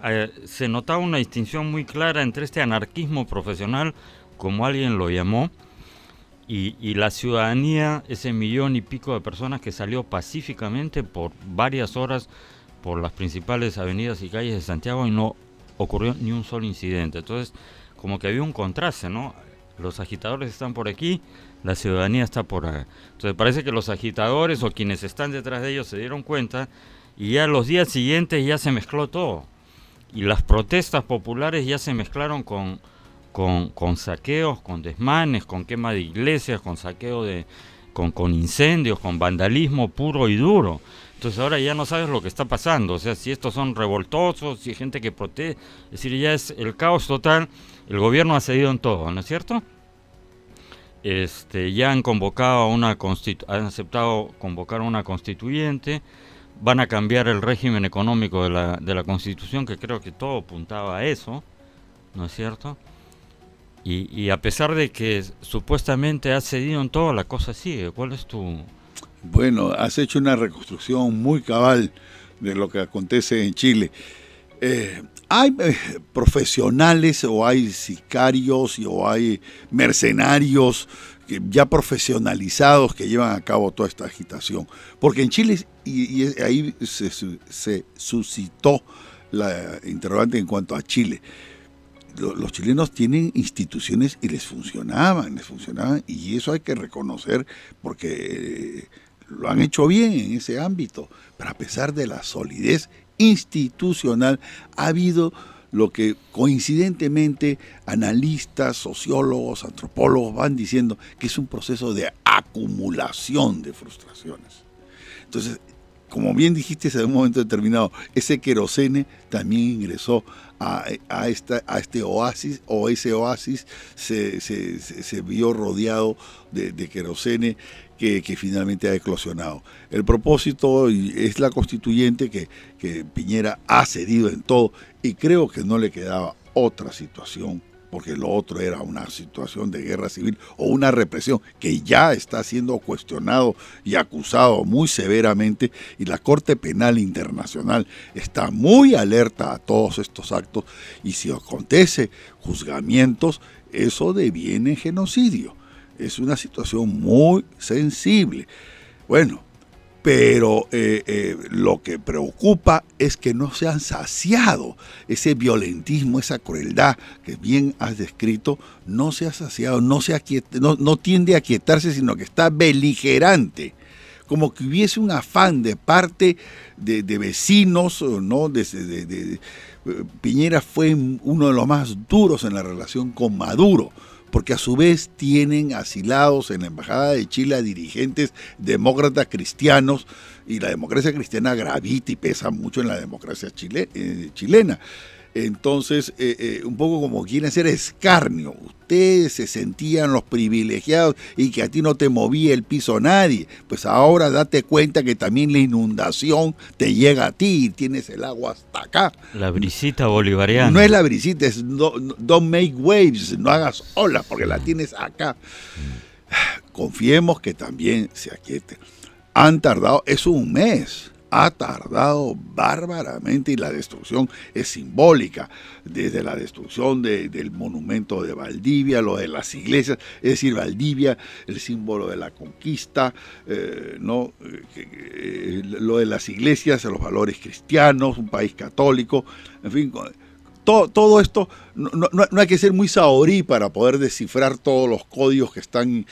se notaba una distinción muy clara entre este anarquismo profesional, como alguien lo llamó, y la ciudadanía, ese 1.000.000 y pico de personas que salió pacíficamente por varias horas por las principales avenidas y calles de Santiago y no ocurrió ni un solo incidente. Entonces, como que había un contraste, ¿no? Los agitadores están por aquí, la ciudadanía está por acá. Entonces parece que los agitadores o quienes están detrás de ellos se dieron cuenta y ya los días siguientes ya se mezcló todo. Y las protestas populares ya se mezclaron con saqueos, con desmanes, con quema de iglesias, con saqueo con incendios, con vandalismo puro y duro. Entonces ahora ya no sabes lo que está pasando, o sea, si estos son revoltosos, si hay gente que protesta, es decir, ya es el caos total. El gobierno ha cedido en todo, ¿no es cierto? Ya han convocado han aceptado convocar a una constituyente, van a cambiar el régimen económico de la Constitución, que creo que todo apuntaba a eso, ¿no es cierto? Y a pesar de que supuestamente ha cedido en todo, la cosa sigue. ¿Cuál es tu...? Bueno, has hecho una reconstrucción muy cabal de lo que acontece en Chile. ¿Hay profesionales o hay sicarios o hay mercenarios ya profesionalizados que llevan a cabo toda esta agitación? Porque en Chile, y ahí se suscitó la interrogante en cuanto a Chile, los chilenos tienen instituciones y les funcionaban, y eso hay que reconocer porque lo han hecho bien en ese ámbito, pero a pesar de la solidez institucional ha habido lo que coincidentemente analistas, sociólogos, antropólogos van diciendo que es un proceso de acumulación de frustraciones. Entonces, como bien dijiste en un momento determinado, ese querosene también ingresó a este oasis, o ese oasis se vio rodeado de querosene que finalmente ha eclosionado. El propósito es la constituyente que Piñera ha cedido en todo y creo que no le quedaba otra situación, porque lo otro era una situación de guerra civil o una represión que ya está siendo cuestionado y acusado muy severamente, y la Corte Penal Internacional está muy alerta a todos estos actos, y si acontece juzgamientos, eso deviene genocidio. Es una situación muy sensible. Bueno, pero lo que preocupa es que no se han saciado ese violentismo, esa crueldad que bien has descrito, no se ha saciado, no tiende a aquietarse, sino que está beligerante, como que hubiese un afán de parte de vecinos, ¿no? Piñera fue uno de los más duros en la relación con Maduro, porque a su vez tienen asilados en la Embajada de Chile a dirigentes demócratas cristianos, y la democracia cristiana gravita y pesa mucho en la democracia chilena. Entonces, un poco como quieren hacer escarnio. Ustedes se sentían los privilegiados y que a ti no te movía el piso nadie. Pues ahora date cuenta que también la inundación te llega a ti y tienes el agua hasta acá. La brisita bolivariana. No es la brisita, es don't make waves, no hagas olas porque la tienes acá. Confiemos que también se aquiete. Han tardado, es un mes. Ha tardado bárbaramente y la destrucción es simbólica, desde la destrucción del monumento de Valdivia, lo de las iglesias, es decir, Valdivia, el símbolo de la conquista, lo de las iglesias, los valores cristianos, un país católico, en fin, todo esto, no hay que ser muy saorí para poder descifrar todos los códigos que están.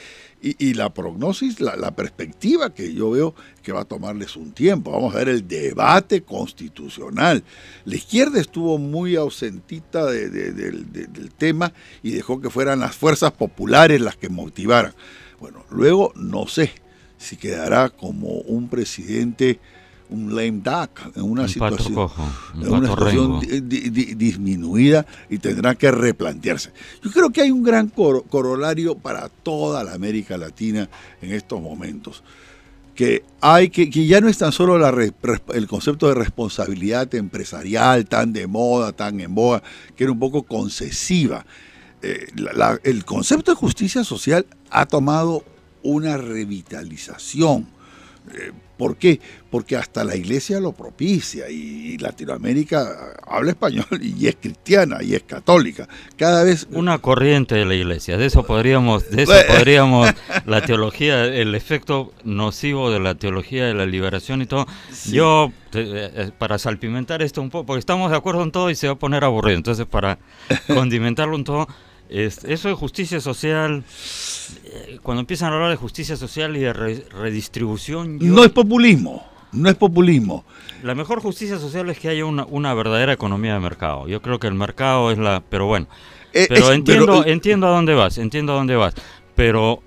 Y la prognosis, la perspectiva que yo veo que va a tomarles un tiempo. Vamos a ver el debate constitucional. La izquierda estuvo muy ausentita del tema y dejó que fueran las fuerzas populares las que motivaran. Bueno, luego no sé si quedará como un presidente, un lame duck, en una situación disminuida, y tendrá que replantearse. Yo creo que hay un gran corolario para toda la América Latina en estos momentos, que ya no es tan solo el concepto de responsabilidad empresarial tan de moda, tan en boga, que era un poco concesiva. el concepto de justicia social ha tomado una revitalización. ¿Por qué? Porque hasta la iglesia lo propicia y Latinoamérica habla español y es cristiana y es católica. Cada vez... Una corriente de la iglesia, de eso podríamos, la teología, el efecto nocivo de la teología de la liberación y todo. Sí. Yo, para salpimentar esto un poco, porque estamos de acuerdo en todo y se va a poner aburrido, entonces para condimentarlo en todo, eso de justicia social... Cuando empiezan a hablar de justicia social y de redistribución... No es populismo, no es populismo. La mejor justicia social es que haya una verdadera economía de mercado. Yo creo que el mercado es la... Pero bueno, entiendo a dónde vas, pero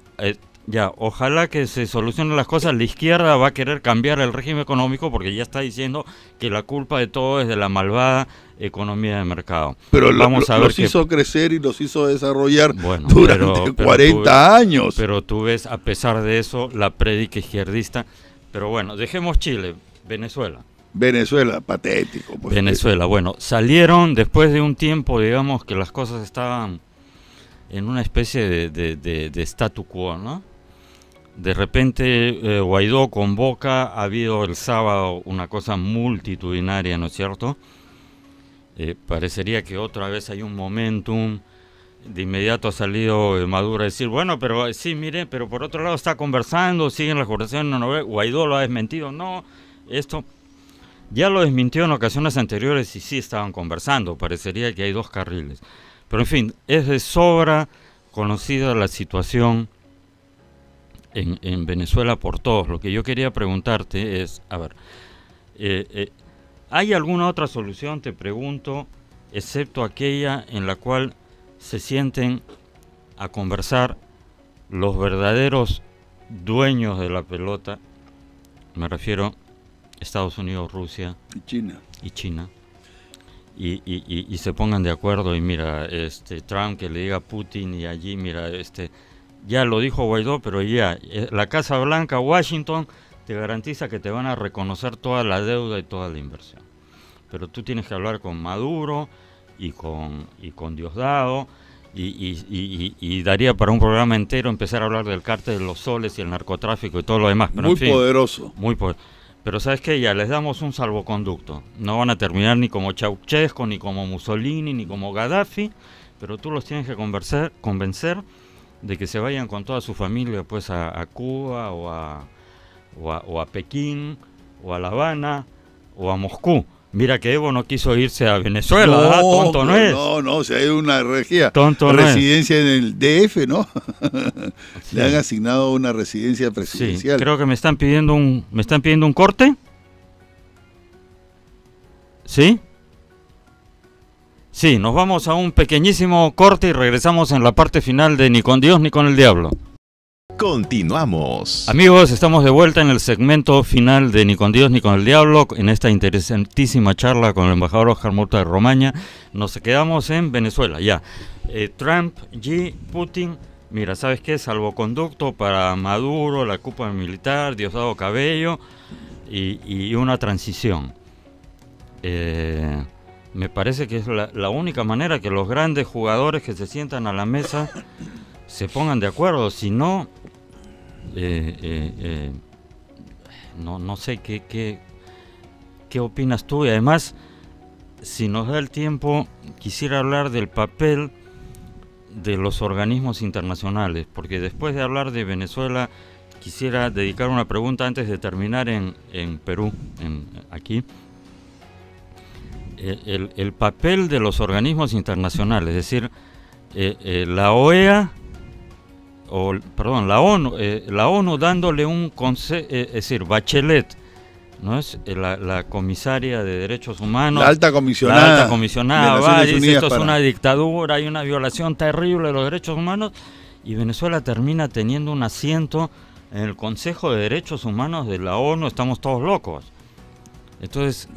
ya, ojalá que se solucionen las cosas. La izquierda va a querer cambiar el régimen económico porque ya está diciendo que la culpa de todo es de la malvada economía de mercado. Pero los hizo crecer y los hizo desarrollar durante 40 años. Pero tú ves, a pesar de eso, la prédica izquierdista. Pero bueno, dejemos Chile, Venezuela. Venezuela, patético. Pues. Venezuela, bueno, salieron después de un tiempo, digamos, que las cosas estaban en una especie de statu quo, ¿no? De repente Guaidó convoca, ha habido el sábado una cosa multitudinaria, ¿no es cierto? Parecería que otra vez hay un momentum. De inmediato ha salido Maduro a decir, bueno, pero sí, mire, pero por otro lado está conversando, siguen las conversaciones, no, Guaidó lo ha desmentido, no, esto ya lo desmintió en ocasiones anteriores y sí estaban conversando, parecería que hay dos carriles. Pero en fin, es de sobra conocida la situación en Venezuela por todos. Lo que yo quería preguntarte es, a ver, ¿hay alguna otra solución, te pregunto, excepto aquella en la cual se sienten a conversar los verdaderos dueños de la pelota? Me refiero a Estados Unidos, Rusia y China. Y se pongan de acuerdo y mira, Trump que le diga a Putin y allí, mira, ya lo dijo Guaidó, pero ya, la Casa Blanca, Washington, te garantiza que te van a reconocer toda la deuda y toda la inversión. Pero tú tienes que hablar con Maduro y con Diosdado, y daría para un programa entero empezar a hablar del cártel de los soles y el narcotráfico y todo lo demás. Pero muy poderoso. Muy poderoso. Pero ¿sabes qué? Ya les damos un salvoconducto. No van a terminar ni como Ceausescu, ni como Mussolini, ni como Gaddafi, pero tú los tienes que convencer de que se vayan con toda su familia pues a Cuba o a Pekín o a La Habana o a Moscú. Mira que Evo no quiso irse a Venezuela, tonto no es. No, si hay una residencia no en el DF, ¿no? Sí. Le han asignado una residencia presidencial. Sí, creo que me están pidiendo un corte. ¿Sí? Sí, nos vamos a un pequeñísimo corte y regresamos en la parte final de Ni con Dios ni con el Diablo. Continuamos. Amigos, estamos de vuelta en el segmento final de Ni con Dios ni con el Diablo, en esta interesantísima charla con el embajador Oscar Mota de Romaña. Nos quedamos en Venezuela, ya. Trump, Xi, Putin, mira, ¿sabes qué? Salvoconducto para Maduro, la cúpula militar, Diosdado Cabello y una transición. Me parece que es la única manera que los grandes jugadores que se sientan a la mesa se pongan de acuerdo. Si no, no sé qué opinas tú. Y además, si nos da el tiempo, quisiera hablar del papel de los organismos internacionales, porque después de hablar de Venezuela, quisiera dedicar una pregunta antes de terminar en Perú, aquí. El papel de los organismos internacionales, es decir, la OEA, la ONU dándole un consejo, es decir, Bachelet, ¿no es? La comisaria de derechos humanos, la alta comisionada, va, dice esto es una dictadura, hay una violación terrible de los derechos humanos, y Venezuela termina teniendo un asiento en el Consejo de Derechos Humanos de la ONU. Estamos todos locos. Entonces,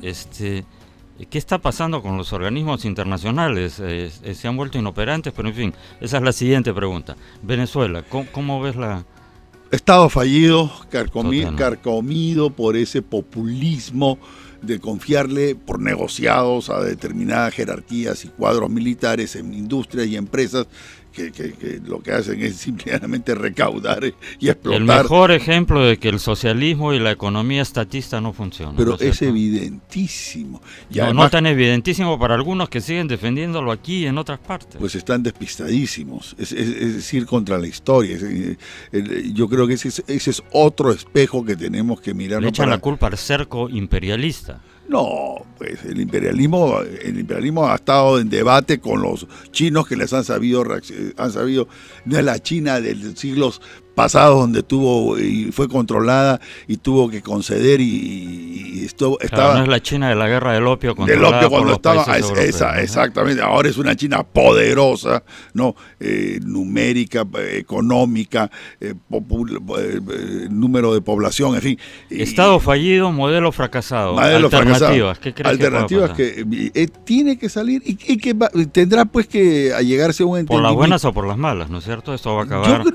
¿qué está pasando con los organismos internacionales? Se han vuelto inoperantes, pero en fin, esa es la siguiente pregunta. Venezuela, ¿cómo ves la...? Estado fallido, carcomido por ese populismo de confiarle por negociados a determinadas jerarquías y cuadros militares en industrias y empresas que lo que hacen es simplemente recaudar y explotar. El mejor ejemplo de que el socialismo y la economía estatista no funcionan. Pero es evidentísimo. Y además, no tan evidentísimo para algunos que siguen defendiéndolo aquí y en otras partes. Pues están despistadísimos. Es decir, contra la historia. Yo creo que ese es otro espejo que tenemos que mirar. Le echan la culpa al cerco imperialista. No, pues el imperialismo ha estado en debate con los chinos que les han sabido, no es la China de los siglos pasados donde tuvo y fue controlada y tuvo que conceder y estaba. Claro, no es la China de la guerra del opio controlada por los países europeos, ¿no? Exactamente. Ahora es una China poderosa, no, numérica, económica, número de población, en fin. Estado fallido, modelo fracasado. Alternativas. ¿Qué crees alternativas que tiene que salir y que tendrá pues que allegarse a un entendimiento. Por las buenas o por las malas, ¿no es cierto? Esto va a acabar.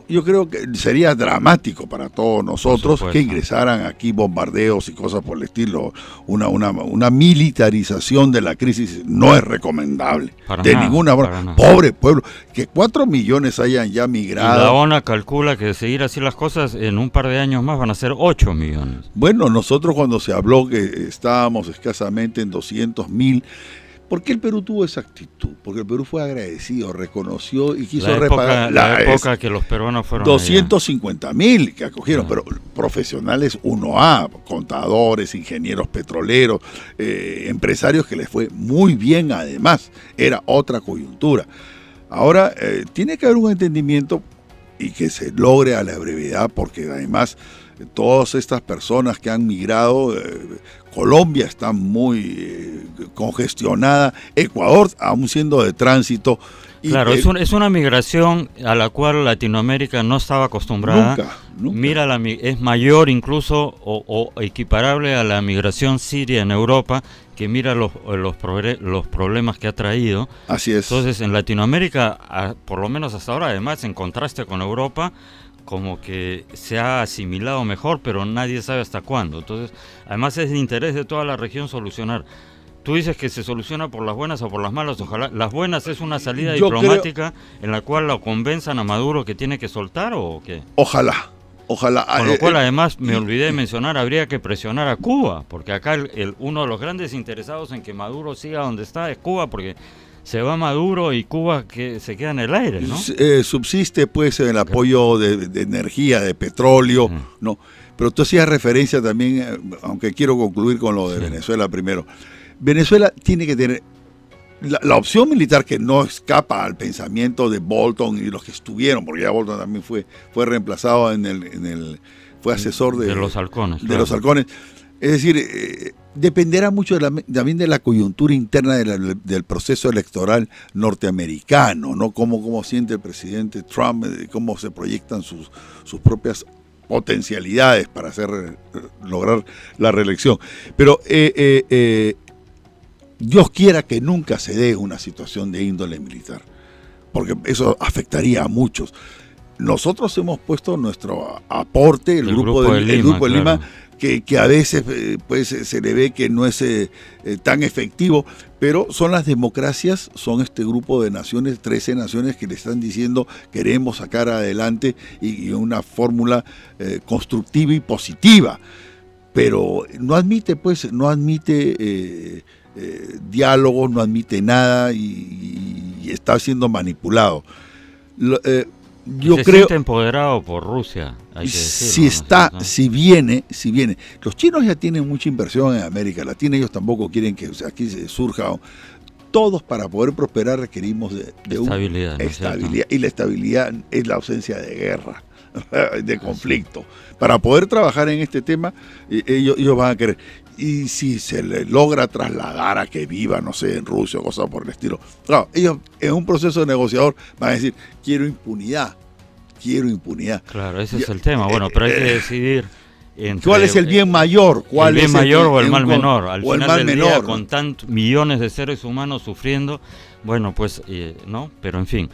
Yo creo que sería dramático para todos nosotros que ingresaran aquí bombardeos y cosas por el estilo. Una militarización de la crisis no es recomendable. De ninguna forma. Pobre pueblo. Que 4 millones hayan ya migrado. Y la ONU calcula que de seguir así las cosas, en un par de años más van a ser 8 millones. Bueno, nosotros cuando se habló que estábamos escasamente en 200.000, ¿por qué el Perú tuvo esa actitud? Porque el Perú fue agradecido, reconoció y quiso repagar. La época que los peruanos fueron 250.000 que acogieron, pero profesionales 1A, contadores, ingenieros petroleros, empresarios que les fue muy bien además. Era otra coyuntura. Ahora, tiene que haber un entendimiento y que se logre a la brevedad, porque además todas estas personas que han migrado, Colombia está muy congestionada, Ecuador aún siendo de tránsito. Claro, es una migración a la cual Latinoamérica no estaba acostumbrada. Nunca. Mira, es mayor incluso o equiparable a la migración siria en Europa, que mira los problemas que ha traído. Así es. Entonces, en Latinoamérica, por lo menos hasta ahora, además, en contraste con Europa, como que se ha asimilado mejor, pero nadie sabe hasta cuándo. Entonces, además es de interés de toda la región solucionar. Tú dices que se soluciona por las buenas o por las malas. Ojalá las buenas es una salida diplomática en la cual lo convenzan a Maduro que tiene que soltar, ¿o qué? Ojalá. Con lo cual, además, me olvidé de mencionar, habría que presionar a Cuba, porque acá uno de los grandes interesados en que Maduro siga donde está es Cuba, porque se va Maduro y Cuba que se queda en el aire, ¿no? Subsiste pues el apoyo de energía, de petróleo, ¿no? Pero tú hacías referencia también, aunque quiero concluir con lo de Venezuela primero. Venezuela tiene que tener la opción militar, que no escapa al pensamiento de Bolton y los que estuvieron, porque ya Bolton también fue reemplazado fue asesor de los halcones. De los halcones. Es decir, dependerá mucho también de la coyuntura interna del proceso electoral norteamericano, ¿no? Cómo siente el presidente Trump, cómo se proyectan sus propias potencialidades para lograr la reelección. Pero Dios quiera que nunca se dé una situación de índole militar, porque eso afectaría a muchos. Nosotros hemos puesto nuestro aporte, el grupo de Lima, que a veces pues se le ve que no es tan efectivo, pero son las democracias, son este grupo de naciones, 13 naciones que le están diciendo queremos sacar adelante y una fórmula constructiva y positiva, pero no admite diálogo, no admite nada y está siendo manipulado. Se siente empoderado por Rusia, hay que decirlo, si viene, los chinos ya tienen mucha inversión en América Latina, ellos tampoco quieren que aquí se surja. Todos para poder prosperar requerimos de estabilidad, estabilidad, y la estabilidad es la ausencia de guerra, de conflicto. Para poder trabajar en este tema, ellos van a querer. Y si se le logra trasladar a que viva, no sé, en Rusia o cosas por el estilo. Claro, ellos en un proceso negociador van a decir, quiero impunidad. Claro, ese es el tema. Bueno, pero hay que decidir ¿cuál es el bien mayor? ¿El bien mayor o el mal menor? Al final del día, con tantos millones de seres humanos sufriendo, bueno, pues, no, pero en fin.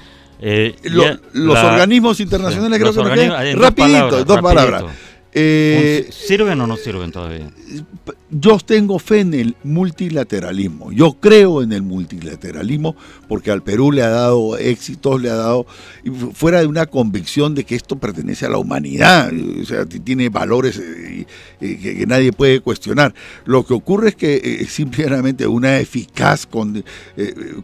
Los organismos internacionales, creo que nos quedan. Rapidito, dos palabras. ¿Sirven o no sirven todavía? Yo tengo fe en el multilateralismo. Yo creo en el multilateralismo porque al Perú le ha dado éxitos, le ha dado, fuera de una convicción de que esto pertenece a la humanidad, o sea, tiene valores que nadie puede cuestionar. Lo que ocurre es que simplemente una eficaz con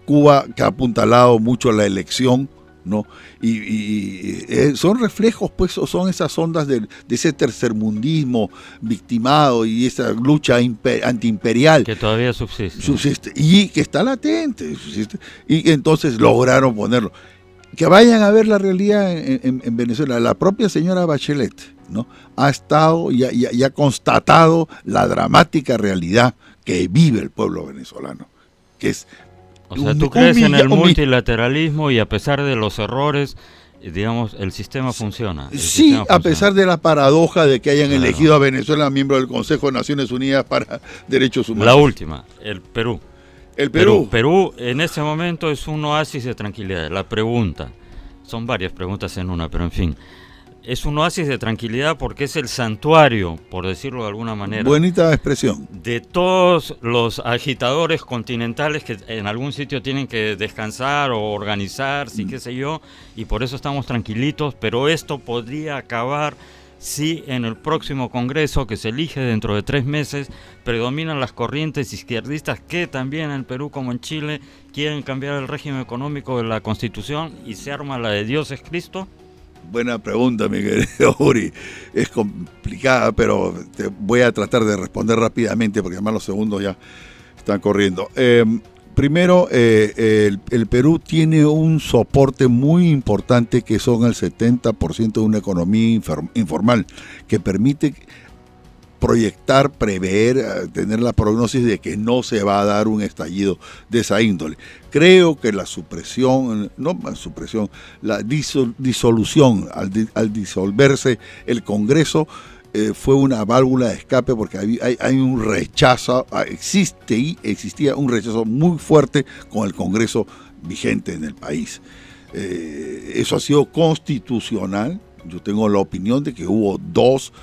Cuba, que ha apuntalado mucho la elección, ¿no? Y son reflejos, pues, son esas ondas de ese tercermundismo victimado y esa lucha antiimperial que todavía subsiste y que está latente, subsiste, y entonces lograron ponerlo. Que vayan a ver la realidad en Venezuela. La propia señora Bachelet, ¿no?, ha estado y ha constatado la dramática realidad que vive el pueblo venezolano, que es... O sea, ¿tú crees en el multilateralismo y a pesar de los errores, digamos, el sistema funciona? Sí, a pesar de la paradoja de que hayan elegido a Venezuela miembro del Consejo de Naciones Unidas para Derechos Humanos. La última, el Perú. El Perú. Perú en este momento es un oasis de tranquilidad. La pregunta, son varias preguntas en una, pero en fin. Es un oasis de tranquilidad porque es el santuario, por decirlo de alguna manera. Bonita expresión. De todos los agitadores continentales que en algún sitio tienen que descansar o organizarse, qué sé yo, y por eso estamos tranquilitos, pero esto podría acabar si en el próximo Congreso, que se elige dentro de 3 meses, predominan las corrientes izquierdistas que también en Perú como en Chile quieren cambiar el régimen económico de la Constitución y se arma la de Dios es Cristo. Buena pregunta, mi querido Uri. Es complicada, pero te voy a tratar de responder rápidamente porque además los segundos ya están corriendo. Primero, el Perú tiene un soporte muy importante que son el 70% de una economía informal que permite proyectar, prever, tener la prognosis de que no se va a dar un estallido de esa índole. Creo que la disolución, al disolverse el Congreso, fue una válvula de escape porque hay un rechazo, existía un rechazo muy fuerte con el Congreso vigente en el país. Eso ha sido constitucional. Yo tengo la opinión de que hubo 2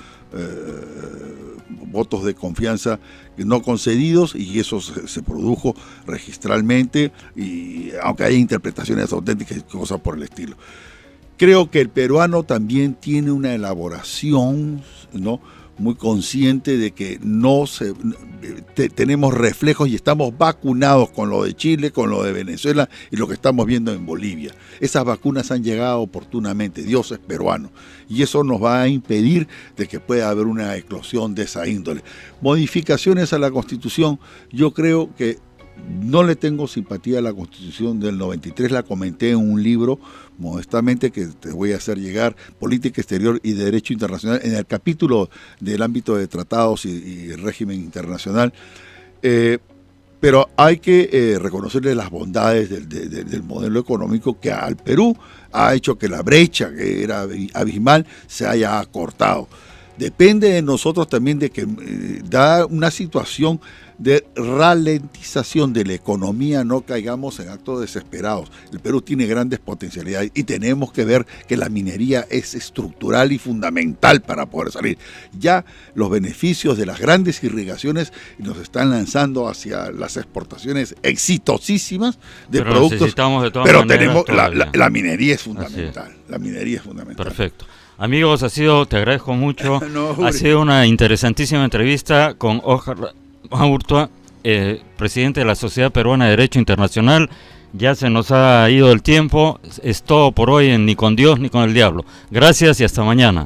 votos de confianza no concedidos y eso se produjo registralmente, y aunque haya interpretaciones auténticas y cosas por el estilo. Creo que el peruano también tiene una elaboración, ¿no?, muy consciente de que tenemos reflejos y estamos vacunados con lo de Chile, con lo de Venezuela y lo que estamos viendo en Bolivia. Esas vacunas han llegado oportunamente, Dios es peruano, y eso nos va a impedir de que pueda haber una eclosión de esa índole. Modificaciones a la Constitución, yo creo que no le tengo simpatía a la Constitución del 93, la comenté en un libro, modestamente, que te voy a hacer llegar, Política Exterior y Derecho Internacional, en el capítulo del ámbito de tratados y régimen internacional. Pero hay que reconocerle las bondades del modelo económico que al Perú ha hecho que la brecha, que era abismal, se haya acortado. Depende de nosotros también de que da una situación de ralentización de la economía, no caigamos en actos desesperados. El Perú tiene grandes potencialidades y tenemos que ver que la minería es estructural y fundamental para poder salir. Ya los beneficios de las grandes irrigaciones nos están lanzando hacia las exportaciones exitosísimas de productos, de todas pero maneras, tenemos la minería es fundamental. La minería es fundamental. Perfecto. Amigos, te agradezco mucho. No, ha sido una interesantísima entrevista con Óscar Urtua, presidente de la Sociedad Peruana de Derecho Internacional. Ya se nos ha ido el tiempo. Es todo por hoy en Ni con Dios ni con el Diablo. Gracias y hasta mañana.